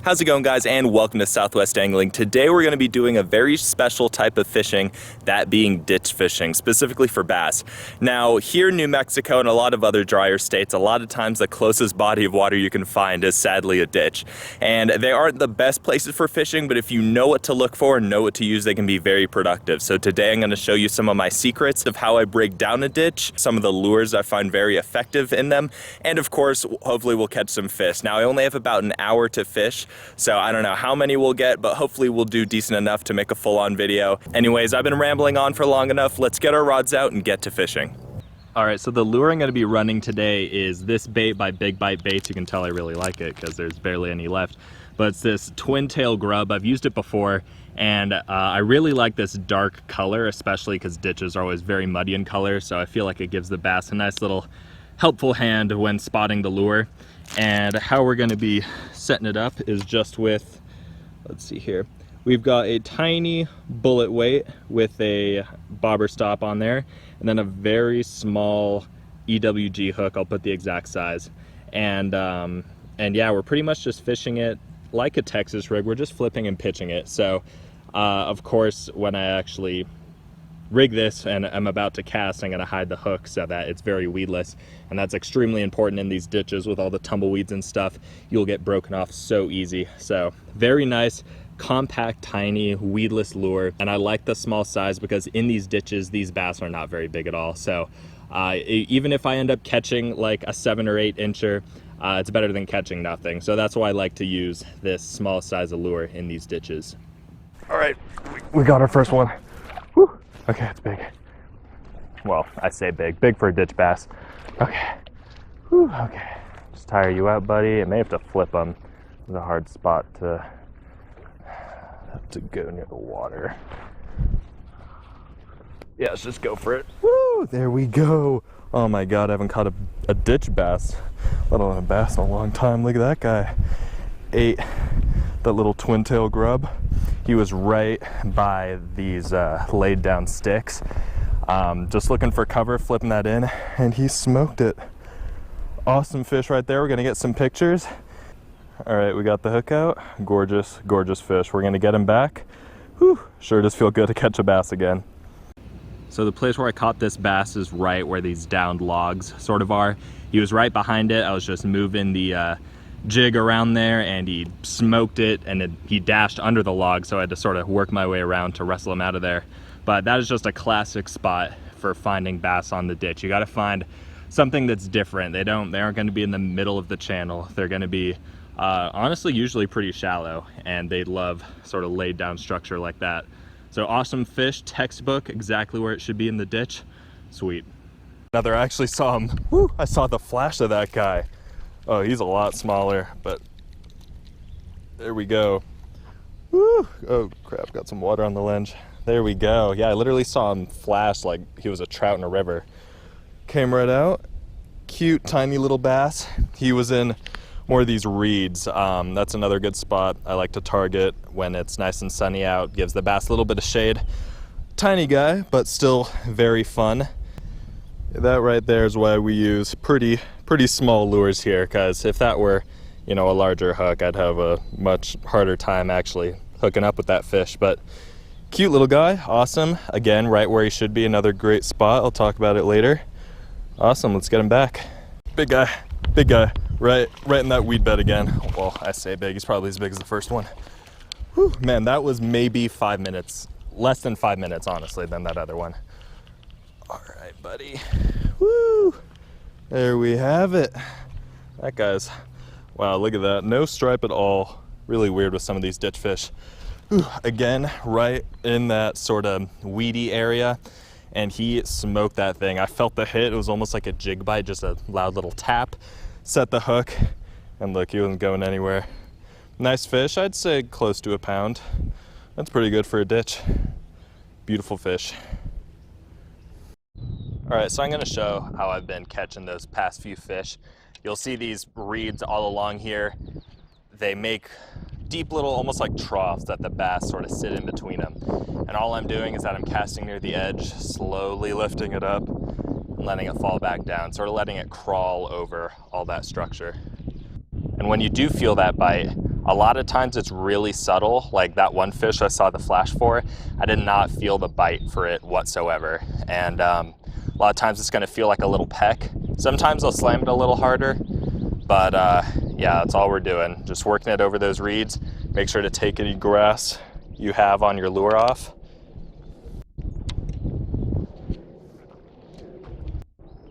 How's it going, guys, and welcome to Southwest Angling. Today we're going to be doing a very special type of fishing, that being ditch fishing, specifically for bass. Now, here in New Mexico and a lot of other drier states, a lot of times the closest body of water you can find is sadly a ditch. And they aren't the best places for fishing, but if you know what to look for and know what to use, they can be very productive. So today I'm going to show you some of my secrets of how I break down a ditch, some of the lures I find very effective in them, and of course, hopefully we'll catch some fish. Now, I only have about an hour to fish, so I don't know how many we'll get, but hopefully we'll do decent enough to make a full-on video. Anyways, I've been rambling on for long enough. Let's get our rods out and get to fishing. All right, so the lure I'm gonna be running today is this bait by Big Bite Baits. You can tell I really like it because there's barely any left. But it's this twin tail grub. I've used it before, and I really like this dark color, especially because ditches are always very muddy in color. So I feel like it gives the bass a nice little helpful hand when spotting the lure. And how we're gonna be setting it up is just with, let's see here, we've got a tiny bullet weight with a bobber stop on there, and then a very small EWG hook. I'll put the exact size. And yeah, we're pretty much just fishing it like a Texas rig. We're just flipping and pitching it. So of course, when I actually rig this and I'm about to cast, I'm gonna hide the hook so that it's very weedless, and that's extremely important in these ditches with all the tumbleweeds and stuff. You'll get broken off so easy. So very nice, compact, tiny, weedless lure, and I like the small size because in these ditches, these bass are not very big at all. So even if I end up catching like a 7 or 8 incher, it's better than catching nothing. So that's why I like to use this small size of lure in these ditches. All right, we got our first one. Whew. Okay, it's big. Well, I say big for a ditch bass. Okay. Whew, okay. Just tire you out, buddy. I may have to flip them. It's a hard spot to go near the water. Yeah, let's just go for it. Woo! There we go. Oh my God, I haven't caught a ditch bass, let alone a bass in a long time. Look at that guy. Ate that little twin tail grub. He was right by these laid down sticks. Just looking for cover, flipping that in, and he smoked it. Awesome fish right there. We're gonna get some pictures. All right, we got the hook out. Gorgeous, gorgeous fish. We're gonna get him back. Whew, sure does feel good to catch a bass again. So the place where I caught this bass is right where these downed logs sort of are. He was right behind it. I was just moving the jig around there, and he smoked it, and he dashed under the log, so I had to sort of work my way around to wrestle him out of there. But that is just a classic spot for finding bass on the ditch. You got to find something that's different. They aren't going to be in the middle of the channel. They're going to be honestly usually pretty shallow, and they love sort of laid down structure like that. So awesome fish, textbook, exactly where it should be in the ditch. Sweet. Another, I actually saw him. Woo, I saw the flash of that guy. Oh, he's a lot smaller, but there we go. Woo! Oh crap, got some water on the lens. There we go. Yeah, I literally saw him flash like he was a trout in a river. Came right out. Cute, tiny little bass. He was in more of these reeds. That's another good spot I like to target when it's nice and sunny out. Gives the bass a little bit of shade. Tiny guy, but still very fun. That right there is why we use pretty small lures here, because if that were, you know, a larger hook, I'd have a much harder time actually hooking up with that fish. But cute little guy, awesome. Again, right where he should be, another great spot. I'll talk about it later. Awesome, let's get him back. Big guy, right in that weed bed again. Well, I say big, he's probably as big as the first one. Whew, man, that was maybe 5 minutes, less than 5 minutes, honestly, than that other one. All right, buddy. Woo! There we have it. That guy's, wow, look at that. No stripe at all. Really weird with some of these ditch fish. Whew, again, right in that sort of weedy area, and he smoked that thing. I felt the hit. It was almost like a jig bite, just a loud little tap. Set the hook, and look, he wasn't going anywhere. Nice fish. I'd say close to a pound. That's pretty good for a ditch. Beautiful fish. All right, so I'm gonna show how I've been catching those past few fish. You'll see these reeds all along here. They make deep little, almost like troughs that the bass sort of sit in between them. And all I'm doing is that I'm casting near the edge, slowly lifting it up, and letting it fall back down, sort of letting it crawl over all that structure. And when you do feel that bite, A lot of times it's really subtle, like that one fish I saw the flash for, I did not feel the bite for it whatsoever. And a lot of times it's gonna feel like a little peck. Sometimes I'll slam it a little harder, but yeah, that's all we're doing. Just working it over those reeds. Make sure to take any grass you have on your lure off.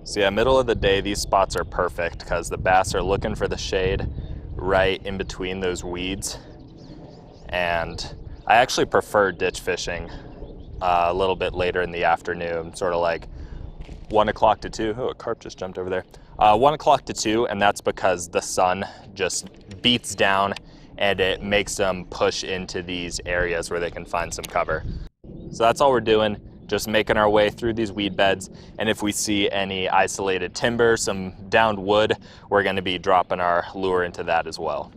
So yeah, middle of the day, these spots are perfect because the bass are looking for the shade right in between those weeds. And I actually prefer ditch fishing a little bit later in the afternoon, sort of like 1 o'clock to 2. Oh, a carp just jumped over there. 1 o'clock to 2, and that's because the sun just beats down and it makes them push into these areas where they can find some cover. So that's all we're doing, just making our way through these weed beds. And if we see any isolated timber, some downed wood, we're gonna be dropping our lure into that as well.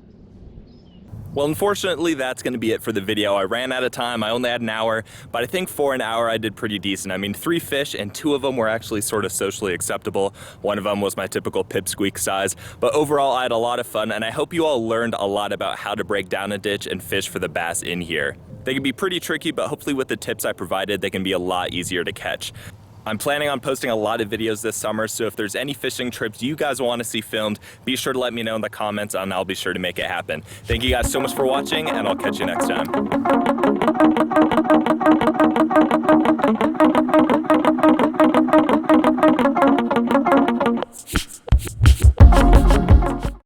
Well, unfortunately, that's going to be it for the video. I ran out of time. I only had an hour, but I think for an hour I did pretty decent. I mean, 3 fish and 2 of them were actually sort of socially acceptable. One of them was my typical pipsqueak size, but overall I had a lot of fun, and I hope you all learned a lot about how to break down a ditch and fish for the bass in here. They can be pretty tricky, but hopefully with the tips I provided, they can be a lot easier to catch. I'm planning on posting a lot of videos this summer, so if there's any fishing trips you guys want to see filmed, be sure to let me know in the comments and I'll be sure to make it happen. Thank you guys so much for watching, and I'll catch you next time.